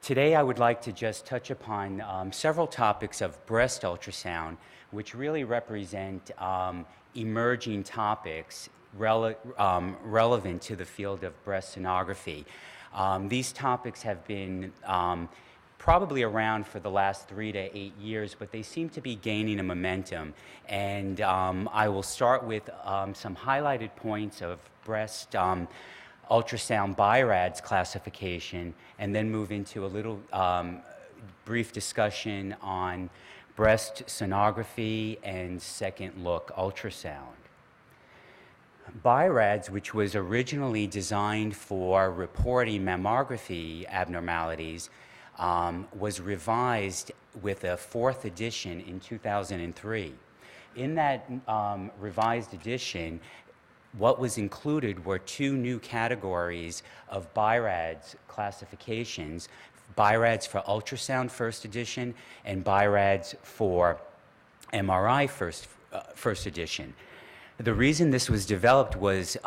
Today I would like to just touch upon several topics of breast ultrasound, which really represent emerging topics relevant to the field of breast sonography. These topics have been probably around for the last 3 to 8 years, but they seem to be gaining a momentum. And I will start with some highlighted points of breast ultrasound BI-RADS classification, and then move into a little brief discussion on breast sonography and second look ultrasound. BI-RADS, which was originally designed for reporting mammography abnormalities, was revised with a 4th edition in 2003. In that revised edition, what was included were 2 new categories of BI-RADS classifications: BI-RADS for ultrasound 1st edition and BI-RADS for MRI first edition. The reason this was developed was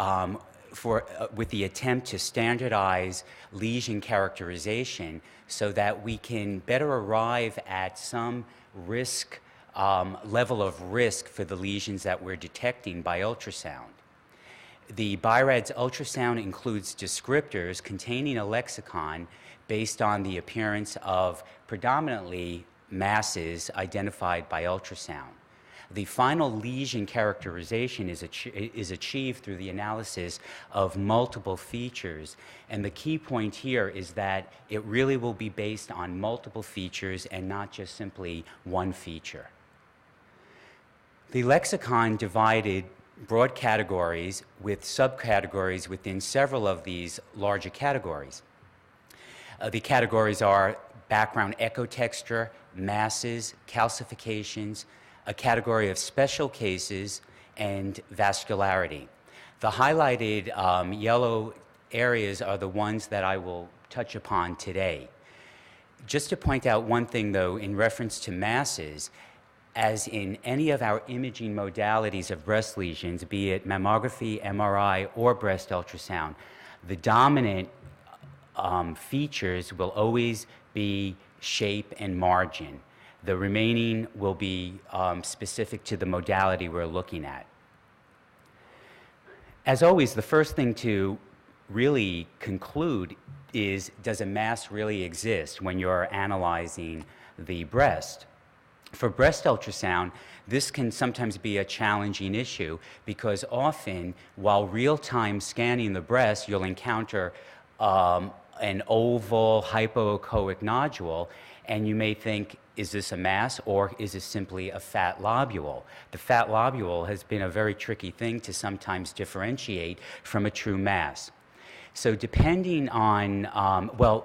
with the attempt to standardize lesion characterization so that we can better arrive at some risk, level of risk for the lesions that we're detecting by ultrasound. The BI-RADS ultrasound includes descriptors containing a lexicon based on the appearance of predominantly masses identified by ultrasound. The final lesion characterization is achieved through the analysis of multiple features, and the key point here is that it really will be based on multiple features and not just simply one feature. The lexicon divided broad categories with subcategories within several of these larger categories. The categories are background echo texture, masses, calcifications, a category of special cases, and vascularity. The highlighted yellow areas are the ones that I will touch upon today. Just to point out one thing, though, in reference to masses, as in any of our imaging modalities of breast lesions, be it mammography, MRI, or breast ultrasound, the dominant features will always be shape and margin. The remaining will be specific to the modality we're looking at. As always, the first thing to really conclude is, does a mass really exist when you're analyzing the breast? For breast ultrasound, this can sometimes be a challenging issue because often, while real-time scanning the breast, you'll encounter an oval hypoechoic nodule, and you may think, is this a mass or is this simply a fat lobule? The fat lobule has been a very tricky thing to sometimes differentiate from a true mass. So depending on,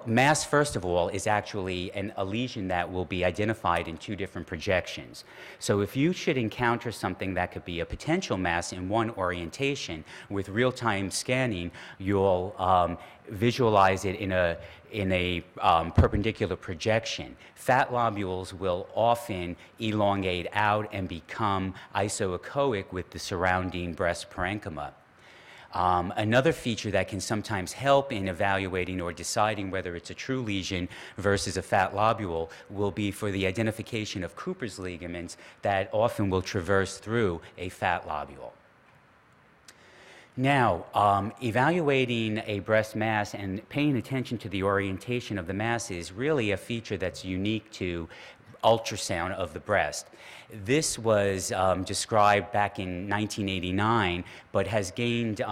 mass, first of all, is actually a lesion that will be identified in 2 different projections. So if you should encounter something that could be a potential mass in one orientation, with real-time scanning, you'll visualize it in a perpendicular projection. Fat lobules will often elongate out and become isoechoic with the surrounding breast parenchyma. Another feature that can sometimes help in evaluating or deciding whether it's a true lesion versus a fat lobule will be for the identification of Cooper's ligaments that often will traverse through a fat lobule. Now, evaluating a breast mass and paying attention to the orientation of the mass is really a feature that's unique to ultrasound of the breast. This was described back in 1989, but has gained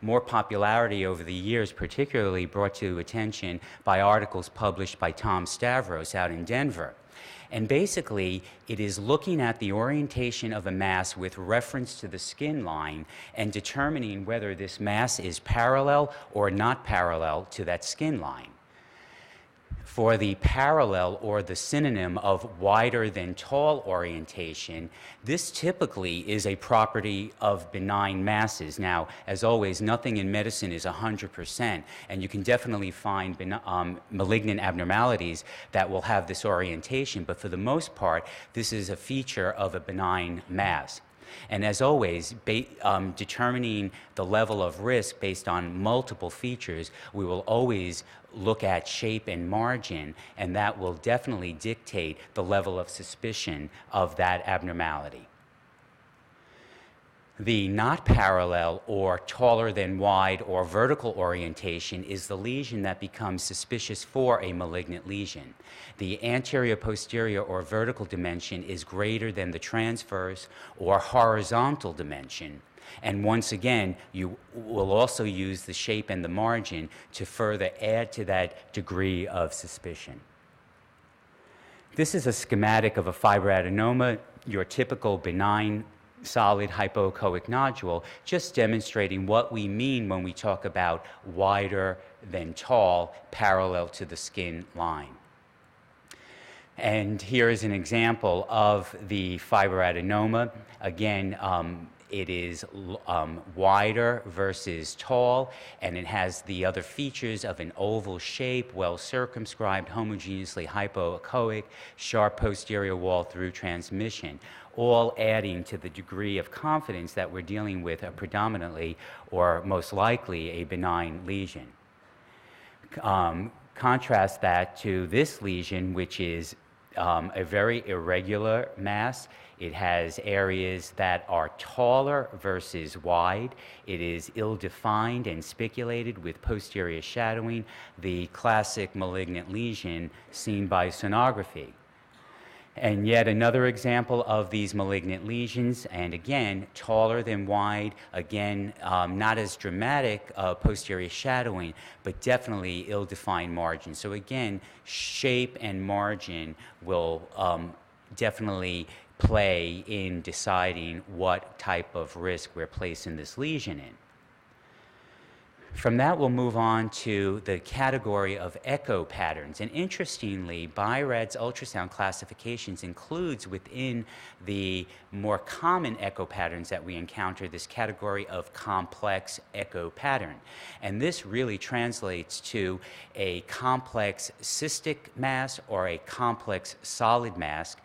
more popularity over the years, particularly brought to attention by articles published by Tom Stavros out in Denver. And basically, it is looking at the orientation of a mass with reference to the skin line and determining whether this mass is parallel or not parallel to that skin line. For the parallel or the synonym of wider than tall orientation, this typically is a property of benign masses. Now, as always, nothing in medicine is 100%, and you can definitely find malignant abnormalities that will have this orientation, but for the most part, this is a feature of a benign mass. And as always, determining the level of risk based on multiple features, we will always look at shape and margin, and that will definitely dictate the level of suspicion of that abnormality. The not parallel or taller than wide or vertical orientation is the lesion that becomes suspicious for a malignant lesion. The anterior, posterior, or vertical dimension is greater than the transverse or horizontal dimension. And once again, you will also use the shape and the margin to further add to that degree of suspicion. This is a schematic of a fibroadenoma, your typical benign solid hypoechoic nodule, just demonstrating what we mean when we talk about wider than tall, parallel to the skin line. And here is an example of the fibroadenoma. Again, it is wider versus tall, and it has the other features of an oval shape, well circumscribed, homogeneously hypoechoic, sharp posterior wall through transmission, all adding to the degree of confidence that we're dealing with a predominantly or most likely a benign lesion. Contrast that to this lesion, which is a very irregular mass. It has areas that are taller versus wide. It is ill-defined and spiculated with posterior shadowing, the classic malignant lesion seen by sonography. And yet another example of these malignant lesions, and again, taller than wide, again, not as dramatic posterior shadowing, but definitely ill-defined margin. So again, shape and margin will definitely play in deciding what type of risk we're placing this lesion in. From that, we'll move on to the category of echo patterns. And interestingly, BI-RADS ultrasound classifications includes within the more common echo patterns that we encounter this category of complex echo pattern. And this really translates to a complex cystic mass or a complex solid mass,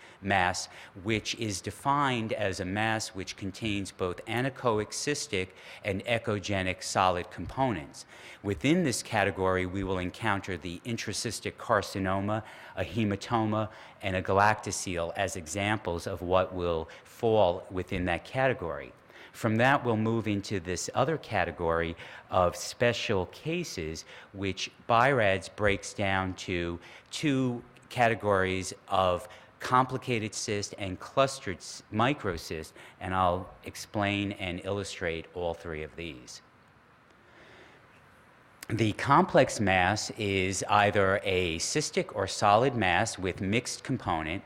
which is defined as a mass which contains both anechoic cystic and echogenic solid components. Within this category, we will encounter the intracystic carcinoma, a hematoma, and a galactocele as examples of what will fall within that category. From that, we'll move into this other category of special cases, which BI-RADS breaks down to two categories of complicated cyst and clustered microcyst, and I'll explain and illustrate all three of these. The complex mass is either a cystic or solid mass with mixed component.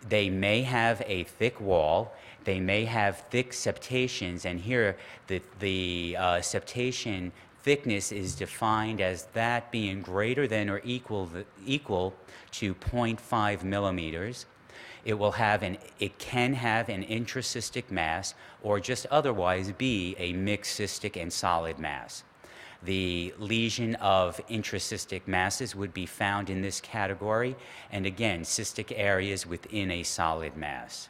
They may have a thick wall. They may have thick septations, and here the septation thickness is defined as that being greater than or equal to 0.5 millimeters. It can have an intracystic mass or just otherwise be a mixed cystic and solid mass. The lesion of intracystic masses would be found in this category, and again, cystic areas within a solid mass.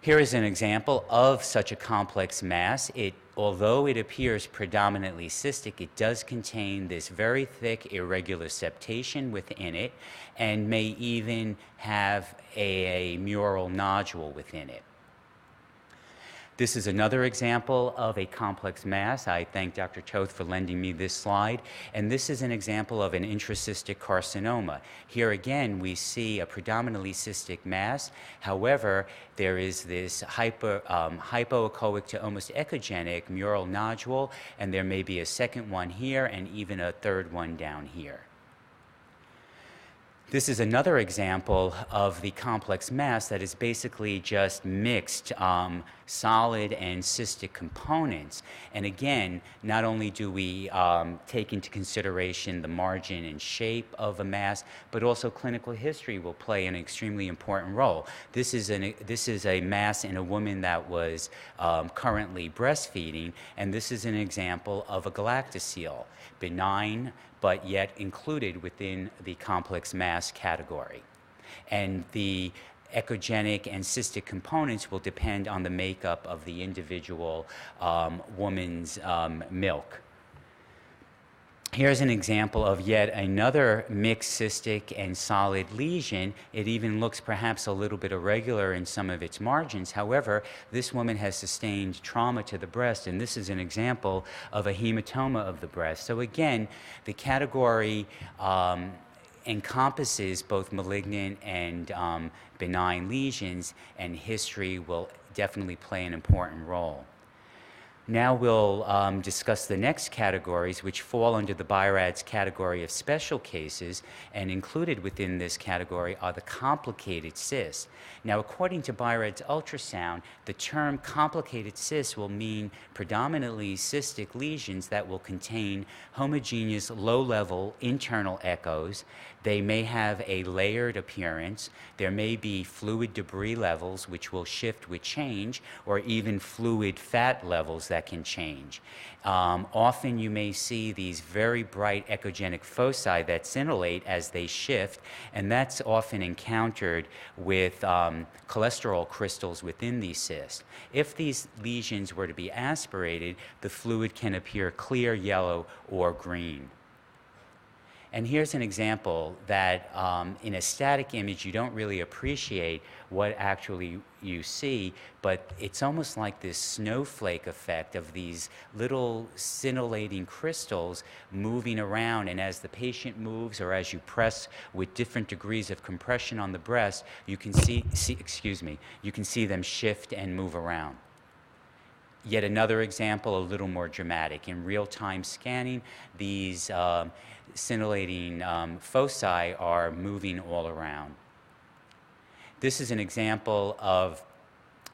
Here is an example of such a complex mass. Although it appears predominantly cystic, it does contain this very thick irregular septation within it and may even have a mural nodule within it. This is another example of a complex mass. I thank Dr. Toth for lending me this slide. And this is an example of an intracystic carcinoma. Here again, we see a predominantly cystic mass. However, there is this hypoechoic to almost echogenic mural nodule, and there may be a second one here and even a third one down here. This is another example of the complex mass that is basically just mixed solid and cystic components. And again, not only do we take into consideration the margin and shape of a mass, but also clinical history will play an extremely important role. This is a mass in a woman that was currently breastfeeding, and this is an example of a galactocele, benign, but yet included within the complex mass category. And the echogenic and cystic components will depend on the makeup of the individual woman's milk. Here's an example of yet another mixed cystic and solid lesion. It even looks perhaps a little bit irregular in some of its margins. However, this woman has sustained trauma to the breast, and this is an example of a hematoma of the breast. So again, the category encompasses both malignant and benign lesions, and history will definitely play an important role. Now we'll discuss the next categories, which fall under the BI-RADS category of special cases, and included within this category are the complicated cysts. Now, according to BI-RADS ultrasound, the term complicated cysts will mean predominantly cystic lesions that will contain homogeneous low-level internal echoes. They may have a layered appearance. There may be fluid debris levels which will shift with change, or even fluid fat levels that can change. Often you may see these very bright echogenic foci that scintillate as they shift, and that's often encountered with cholesterol crystals within these cysts. If these lesions were to be aspirated, the fluid can appear clear, yellow, or green. And here's an example that in a static image you don't really appreciate what actually you see, but it's almost like this snowflake effect of these little scintillating crystals moving around, and as the patient moves or as you press with different degrees of compression on the breast, you can you can see them shift and move around. Yet another example, a little more dramatic. In real-time scanning, these scintillating foci are moving all around. This is an example of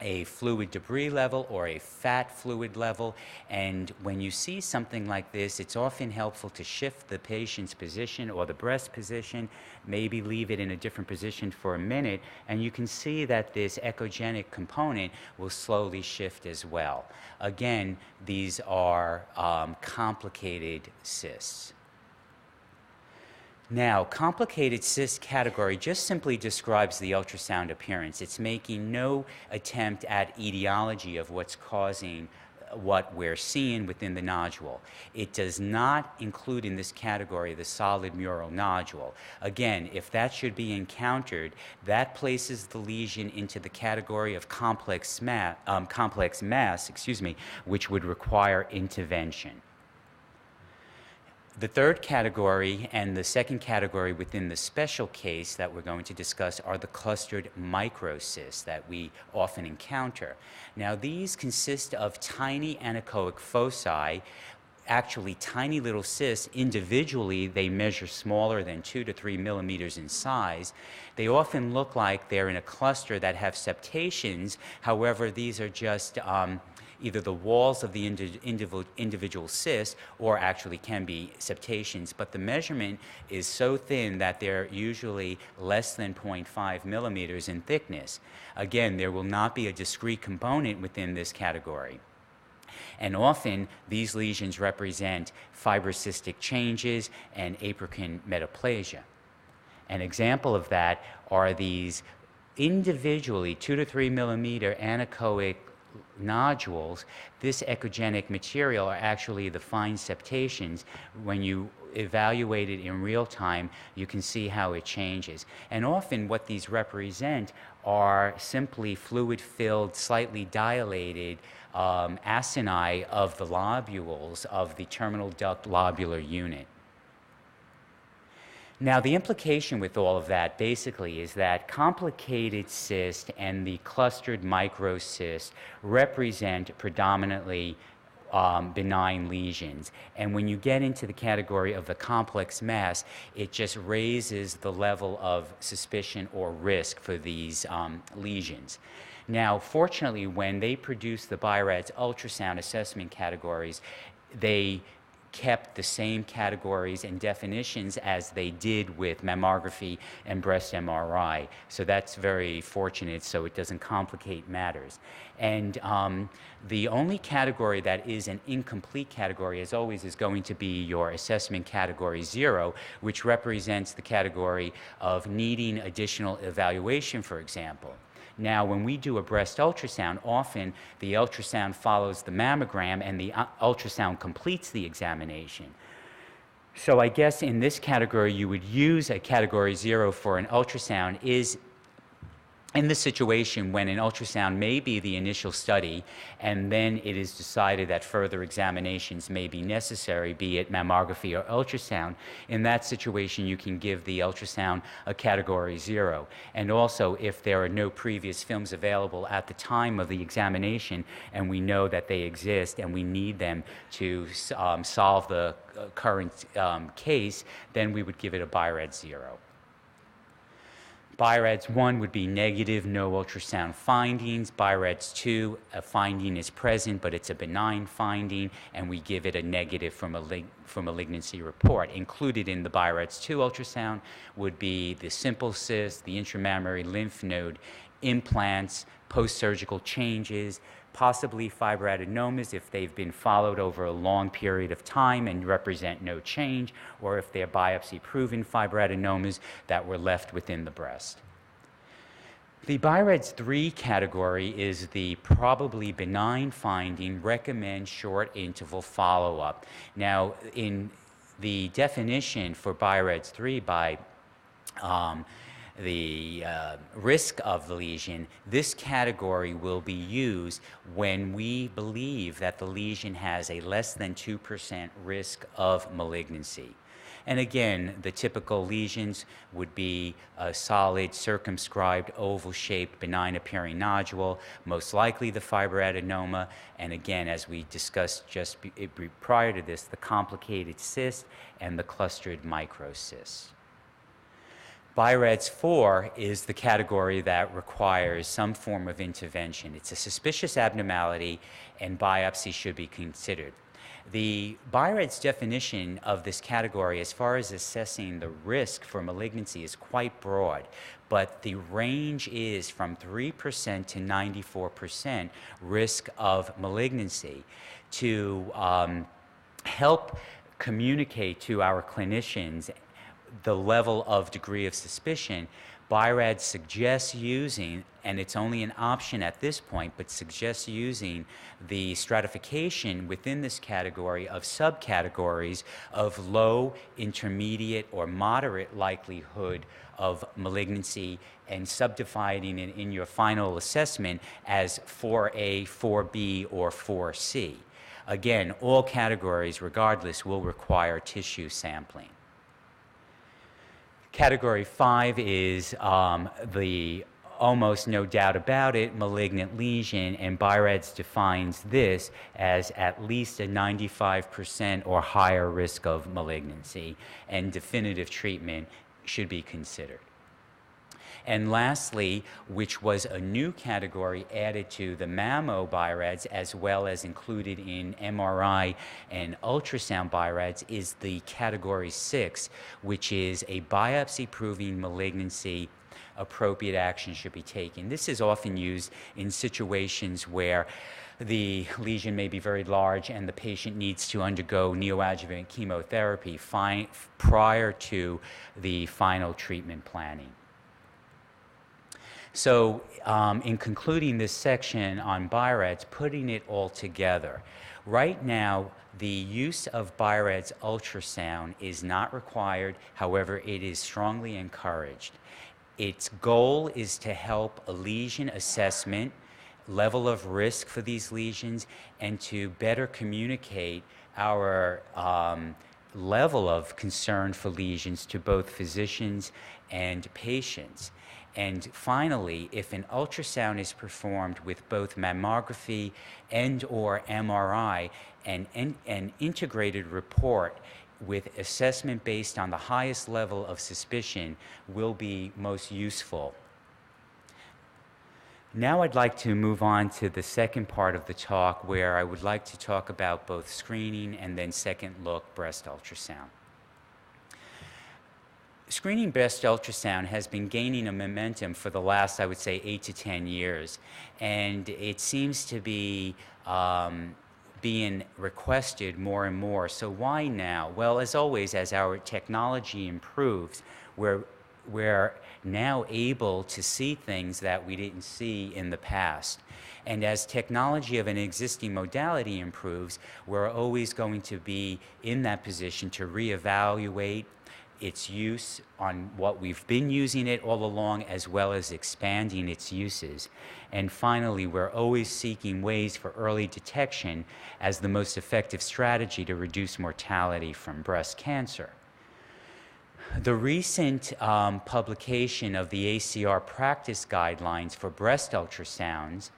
a fluid debris level or a fat fluid level, and when you see something like this, it's often helpful to shift the patient's position or the breast position, maybe leave it in a different position for a minute, and you can see that this echogenic component will slowly shift as well. Again, these are complicated cysts. Now, complicated cyst category just simply describes the ultrasound appearance. It's making no attempt at etiology of what's causing what we're seeing within the nodule. It does not include in this category the solid mural nodule. Again, if that should be encountered, that places the lesion into the category of complex mass, which would require intervention. The third category and the second category within the special case that we're going to discuss are the clustered microcysts that we often encounter. Now, these consist of tiny anechoic foci, actually tiny little cysts. Individually, they measure smaller than 2 to 3 millimeters in size. They often look like they're in a cluster that have septations. However, these are just either the walls of the individual cyst, or actually can be septations, but the measurement is so thin that they're usually less than 0.5 millimeters in thickness. Again, there will not be a discrete component within this category. And often, these lesions represent fibrocystic changes and apricot metaplasia. An example of that are these individually 2 to 3 millimeter anechoic nodules. This echogenic material are actually the fine septations. When you evaluate it in real time, you can see how it changes. And often what these represent are simply fluid-filled, slightly dilated acini of the lobules of the terminal duct lobular unit. Now, the implication with all of that basically is that complicated cyst and the clustered microcyst represent predominantly benign lesions. And when you get into the category of the complex mass, it just raises the level of suspicion or risk for these lesions. Now, fortunately, when they produce the BI-RADS ultrasound assessment categories, they kept the same categories and definitions as they did with mammography and breast MRI. So that's very fortunate, so it doesn't complicate matters. And the only category that is an incomplete category, as always, is going to be your assessment category 0, which represents the category of needing additional evaluation, for example. Now, when we do a breast ultrasound, often the ultrasound follows the mammogram and the ultrasound completes the examination. So I guess in this category, you would use a category 0 for an ultrasound is in the situation when an ultrasound may be the initial study and then it is decided that further examinations may be necessary, be it mammography or ultrasound. In that situation, you can give the ultrasound a category 0. And also, if there are no previous films available at the time of the examination and we know that they exist and we need them to solve the current case, then we would give it a BI-RADS 0. BI-RADS 1 would be negative, no ultrasound findings. BI-RADS 2, a finding is present, but it's a benign finding, and we give it a negative for malignancy report. Included in the BI-RADS 2 ultrasound would be the simple cyst, the intramammary lymph node, implants, post-surgical changes, possibly fibroadenomas if they've been followed over a long period of time and represent no change, or if they're biopsy-proven fibroadenomas that were left within the breast. The BI-RADS 3 category is the probably benign finding, recommend short interval follow-up. Now, in the definition for BI-RADS 3 by the risk of the lesion, this category will be used when we believe that the lesion has a less than 2% risk of malignancy. And again, the typical lesions would be a solid, circumscribed, oval-shaped, benign appearing nodule, most likely the fibroadenoma, and again, as we discussed just prior to this, the complicated cyst and the clustered microcysts. BI-RADS 4 is the category that requires some form of intervention. It's a suspicious abnormality and biopsy should be considered. The BI-RADS definition of this category as far as assessing the risk for malignancy is quite broad, but the range is from 3% to 94% risk of malignancy. To help communicate to our clinicians the level of degree of suspicion, BI-RADS suggests using, and it's only an option at this point, but suggests using the stratification within this category of subcategories of low, intermediate, or moderate likelihood of malignancy and subdividing it in your final assessment as 4A, 4B, or 4C. Again, all categories, regardless, will require tissue sampling. Category 5 is the almost no doubt about it malignant lesion, and BI-RADS defines this as at least a 95% or higher risk of malignancy, and definitive treatment should be considered. And lastly, which was a new category added to the mammo BI-RADS as well as included in MRI and ultrasound BI-RADS, is the category 6, which is a biopsy-proving malignancy. Appropriate action should be taken. This is often used in situations where the lesion may be very large and the patient needs to undergo neoadjuvant chemotherapy prior to the final treatment planning. So in concluding this section on BI-RADS, putting it all together, right now the use of BI-RADS ultrasound is not required. However, it is strongly encouraged. Its goal is to help a lesion assessment, level of risk for these lesions, and to better communicate our level of concern for lesions to both physicians and patients. And finally, if an ultrasound is performed with both mammography and or MRI, an integrated report with assessment based on the highest level of suspicion will be most useful. Now I'd like to move on to the second part of the talk, where I would like to talk about both screening and then second look breast ultrasound. Screening breast ultrasound has been gaining a momentum for the last, I would say, 8 to 10 years, and it seems to be being requested more and more. So why now? Well, as always, as our technology improves, we're now able to see things that we didn't see in the past. And as technology of an existing modality improves, we're always going to be in that position to reevaluate its use on what we've been using it all along, as well as expanding its uses. And finally, we're always seeking ways for early detection as the most effective strategy to reduce mortality from breast cancer. The recent publication of the ACR practice guidelines for breast ultrasound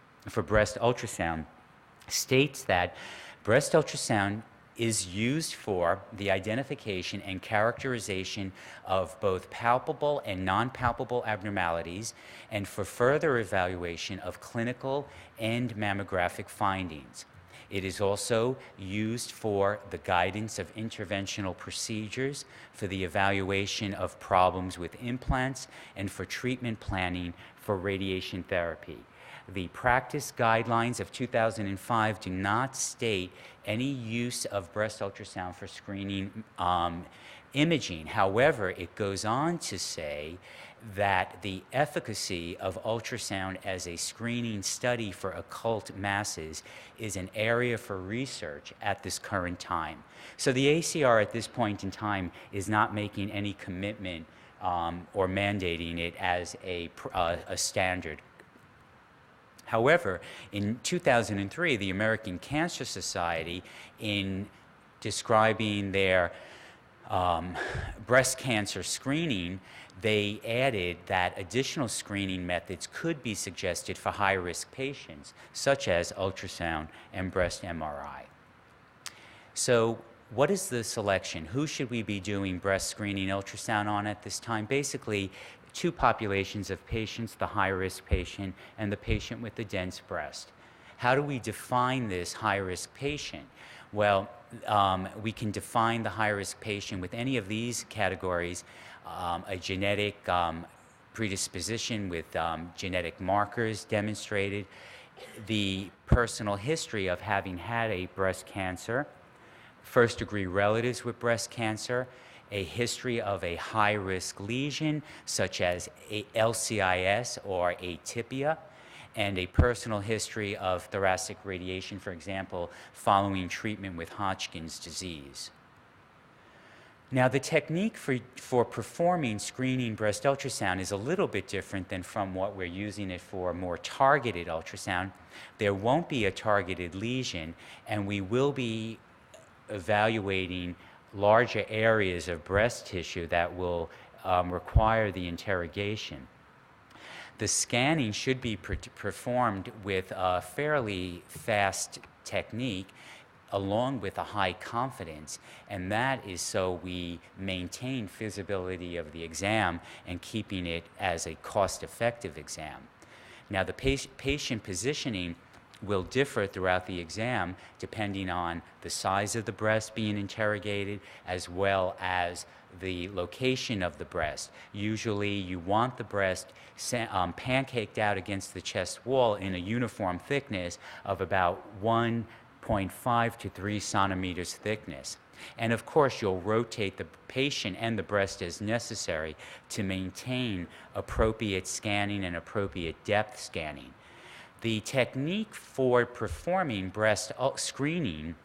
states that breast ultrasound is used for the identification and characterization of both palpable and non-palpable abnormalities, and for further evaluation of clinical and mammographic findings. It is also used for the guidance of interventional procedures, for the evaluation of problems with implants, and for treatment planning for radiation therapy. The practice guidelines of 2005 do not state any use of breast ultrasound for screening imaging. However, it goes on to say that the efficacy of ultrasound as a screening study for occult masses is an area for research at this current time. So the ACR at this point in time is not making any commitment or mandating it as a standard. However, in 2003, the American Cancer Society, in describing their breast cancer screening, they added that additional screening methods could be suggested for high-risk patients, such as ultrasound and breast MRI. So what is the selection? Who should we be doing breast screening ultrasound on at this time? Basically, two populations of patients, the high-risk patient and the patient with the dense breast. How do we define this high-risk patient? Well, we can define the high-risk patient with any of these categories: a genetic predisposition with genetic markers demonstrated, the personal history of having had a breast cancer, first-degree relatives with breast cancer, a history of a high-risk lesion such as a LCIS or atypia, and a personal history of thoracic radiation, for example, following treatment with Hodgkin's disease. Now, the technique for performing screening breast ultrasound is a little bit different than from what we're using it for more targeted ultrasound. There won't be a targeted lesion, and we will be evaluating larger areas of breast tissue that will require the interrogation. The scanning should be performed with a fairly fast technique, along with a high confidence, and that is so we maintain feasibility of the exam and keeping it as a cost-effective exam. Now, the patient positioning will differ throughout the exam depending on the size of the breast being interrogated, as well as the location of the breast. Usually you want the breast pancaked out against the chest wall in a uniform thickness of about 1.5 to 3 centimeters thickness. And of course, you'll rotate the patient and the breast as necessary to maintain appropriate scanning and appropriate depth scanning. The technique for performing breast screening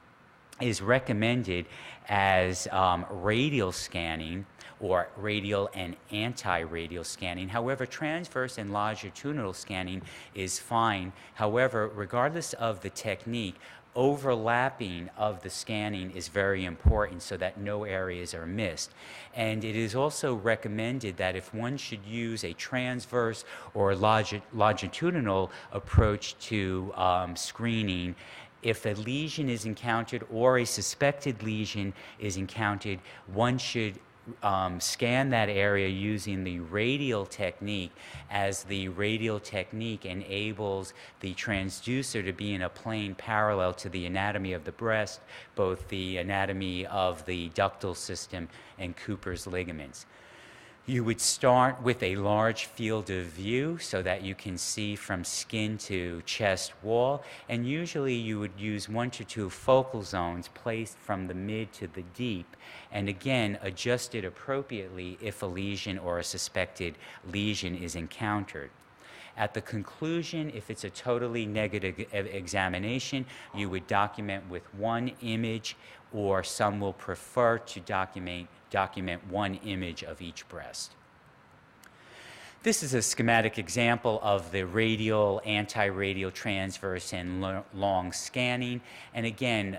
is recommended as radial scanning or radial and anti-radial scanning. However, transverse and longitudinal scanning is fine. However, regardless of the technique, overlapping of the scanning is very important so that no areas are missed. And it is also recommended that if one should use a transverse or longitudinal approach to screening, if a lesion is encountered or a suspected lesion is encountered, one should scan that area using the radial technique, as the radial technique enables the transducer to be in a plane parallel to the anatomy of the breast, both the anatomy of the ductal system and Cooper's ligaments. You would start with a large field of view so that you can see from skin to chest wall, and usually you would use 1 to 2 focal zones placed from the mid to the deep, and again adjusted appropriately if a lesion or a suspected lesion is encountered. At the conclusion, if it's a totally negative examination, you would document with 1 image, or some will prefer to document 1 image of each breast. This is a schematic example of the radial, anti-radial, transverse, and long scanning. And again,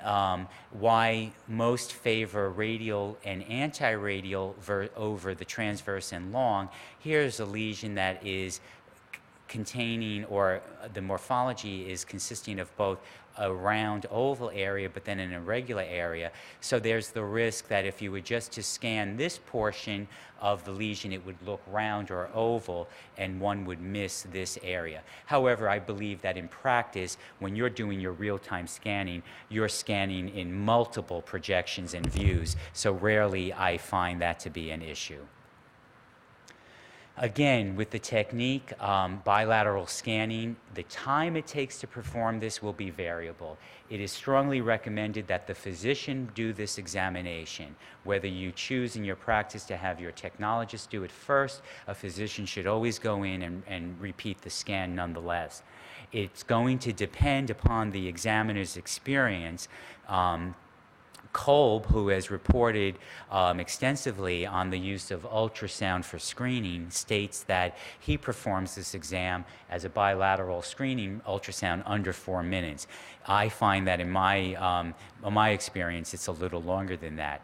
why most favor radial and anti-radial over the transverse and long. Here's a lesion that is containing, or the morphology is consisting of both a round oval area but then an irregular area. So there's the risk that if you were just to scan this portion of the lesion, it would look round or oval and one would miss this area. However, I believe that in practice, when you're doing your real-time scanning, you're scanning in multiple projections and views, so rarely I find that to be an issue. Again, with the technique, bilateral scanning, the time it takes to perform this will be variable. It is strongly recommended that the physician do this examination. Whether you choose in your practice to have your technologist do it first, a physician should always go in and repeat the scan nonetheless. It's going to depend upon the examiner's experience. Kolb, who has reported extensively on the use of ultrasound for screening, states that he performs this exam as a bilateral screening ultrasound under 4 minutes. I find that in my experience, it's a little longer than that.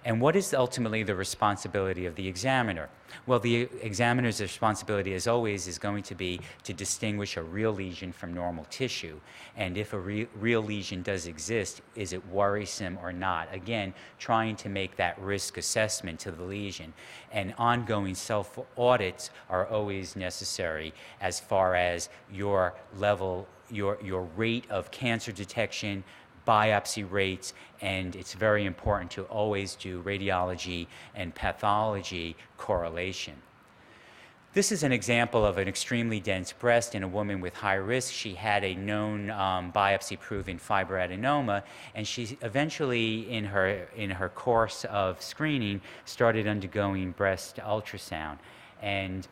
And what is ultimately the responsibility of the examiner? Well, the examiner's responsibility, as always, is going to be to distinguish a real lesion from normal tissue. And if a real lesion does exist, is it worrisome or not? Again, trying to make that risk assessment to the lesion. And ongoing self-audits are always necessary as far as your level, your rate of cancer detection, biopsy rates, and it's very important to always do radiology and pathology correlation. This is an example of an extremely dense breast in a woman with high risk. She had a known biopsy-proven fibroadenoma, and she eventually, in her course of screening, started undergoing breast ultrasound. And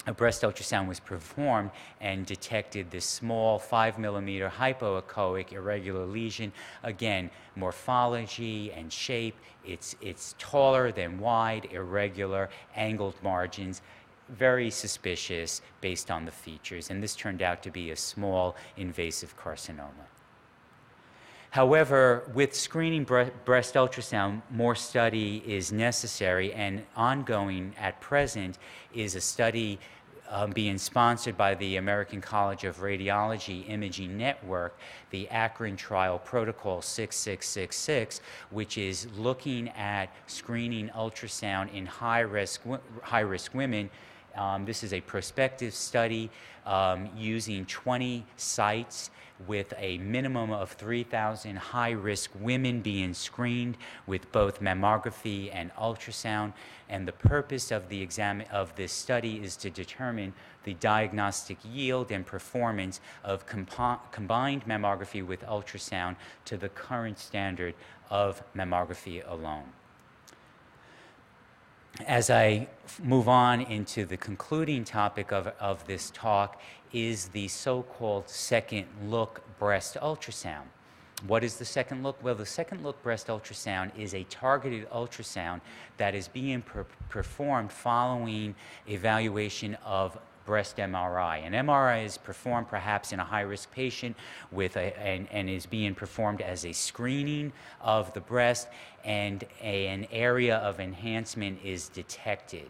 a breast ultrasound was performed and detected this small 5 millimeter hypoechoic irregular lesion. Again, morphology and shape, it's taller than wide, irregular, angled margins, very suspicious based on the features. And this turned out to be a small invasive carcinoma. However, with screening breast ultrasound, more study is necessary, and ongoing at present is a study being sponsored by the American College of Radiology Imaging Network, the Akron Trial Protocol 6666, which is looking at screening ultrasound in high-risk women. This is a prospective study using 20 sites with a minimum of 3,000 high-risk women being screened with both mammography and ultrasound. And the purpose of this study is to determine the diagnostic yield and performance of combined mammography with ultrasound to the current standard of mammography alone. As I move on into the concluding topic of this talk is the so-called second look breast ultrasound. What is the second look? Well, the second look breast ultrasound is a targeted ultrasound that is being performed following evaluation of breast MRI. An MRI is performed perhaps in a high-risk patient and is being performed as a screening of the breast, and an area of enhancement is detected.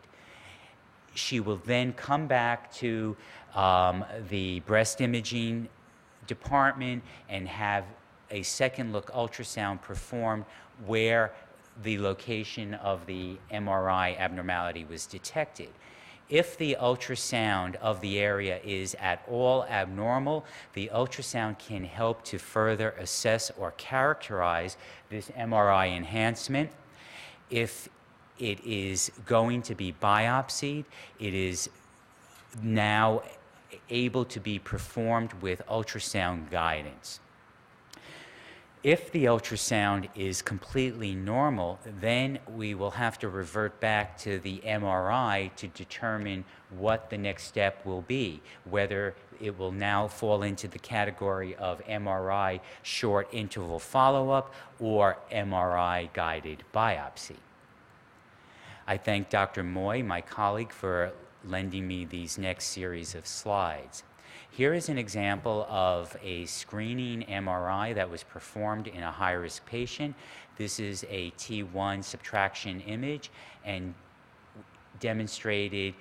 She will then come back to the breast imaging department and have a second look ultrasound performed where the location of the MRI abnormality was detected. If the ultrasound of the area is at all abnormal, the ultrasound can help to further assess or characterize this MRI enhancement. If it is going to be biopsied, it is now able to be performed with ultrasound guidance. If the ultrasound is completely normal, then we will have to revert back to the MRI to determine what the next step will be, whether it will now fall into the category of MRI short interval follow-up or MRI guided biopsy. I thank Dr. Moy, my colleague, for lending me these next series of slides. Here is an example of a screening MRI that was performed in a high-risk patient. This is a T1 subtraction image and demonstrated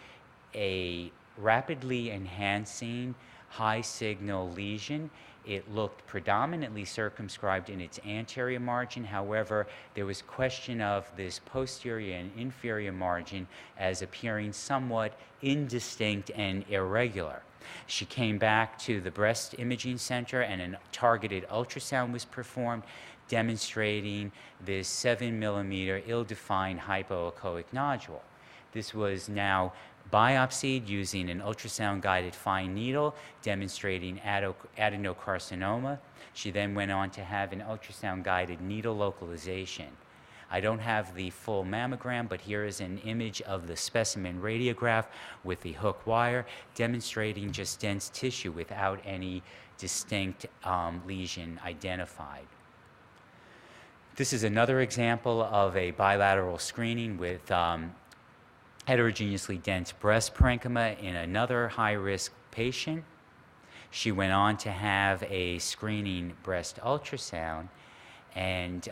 a rapidly enhancing high-signal lesion. It looked predominantly circumscribed in its anterior margin. However, there was question of this posterior and inferior margin as appearing somewhat indistinct and irregular. She came back to the breast imaging center and a targeted ultrasound was performed, demonstrating this 7 millimeter ill-defined hypoechoic nodule. This was now biopsied using an ultrasound-guided fine needle, demonstrating adenocarcinoma. She then went on to have an ultrasound-guided needle localization. I don't have the full mammogram, but here is an image of the specimen radiograph with the hook wire, demonstrating just dense tissue without any distinct lesion identified. This is another example of a bilateral screening with heterogeneously dense breast parenchyma in another high-risk patient. She went on to have a screening breast ultrasound, and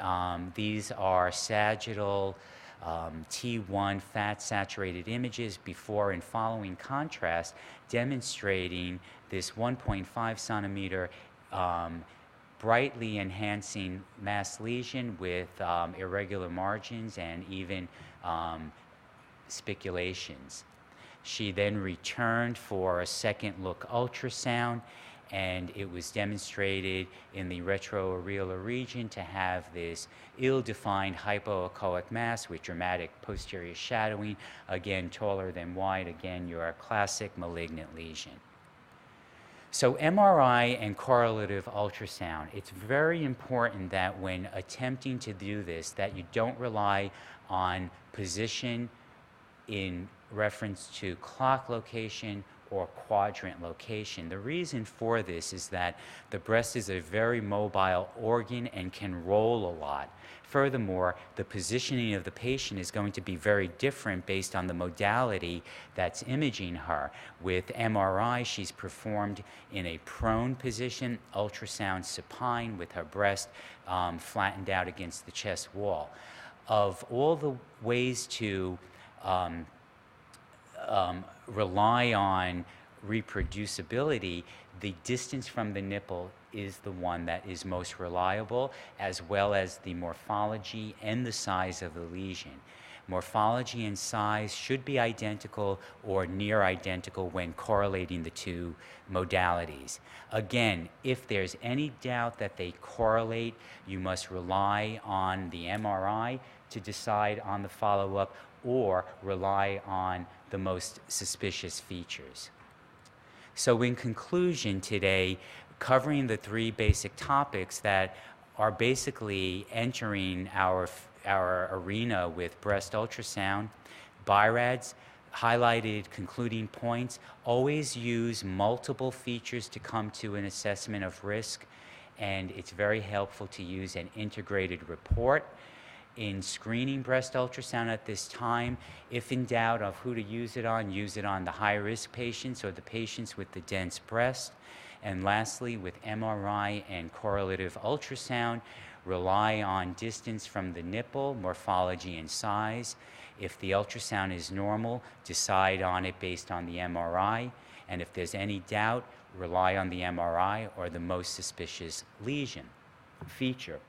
these are sagittal T1 fat-saturated images before and following contrast, demonstrating this 1.5 centimeter brightly enhancing mass lesion with irregular margins and even spiculations. She then returned for a second look ultrasound, and it was demonstrated in the retroareolar region to have this ill-defined hypoechoic mass with dramatic posterior shadowing, again taller than wide, again your classic malignant lesion. So MRI and correlative ultrasound, it's very important that when attempting to do this, that you don't rely on position in reference to clock location or quadrant location. The reason for this is that the breast is a very mobile organ and can roll a lot. Furthermore, the positioning of the patient is going to be very different based on the modality that's imaging her. With MRI, she's performed in a prone position, ultrasound supine with her breast flattened out against the chest wall. Of all the ways to rely on reproducibility, the distance from the nipple is the one that is most reliable, as well as the morphology and the size of the lesion. Morphology and size should be identical or near identical when correlating the two modalities. Again, if there's any doubt that they correlate, you must rely on the MRI to decide on the follow-up or rely on the most suspicious features. So in conclusion today, covering the three basic topics that are basically entering our arena with breast ultrasound, BI-RADS highlighted concluding points: always use multiple features to come to an assessment of risk, and it's very helpful to use an integrated report. In screening breast ultrasound at this time, if in doubt of who to use it on the high-risk patients or the patients with the dense breast. And lastly, with MRI and correlative ultrasound, rely on distance from the nipple, morphology, and size. If the ultrasound is normal, decide on it based on the MRI. And if there's any doubt, rely on the MRI or the most suspicious lesion feature.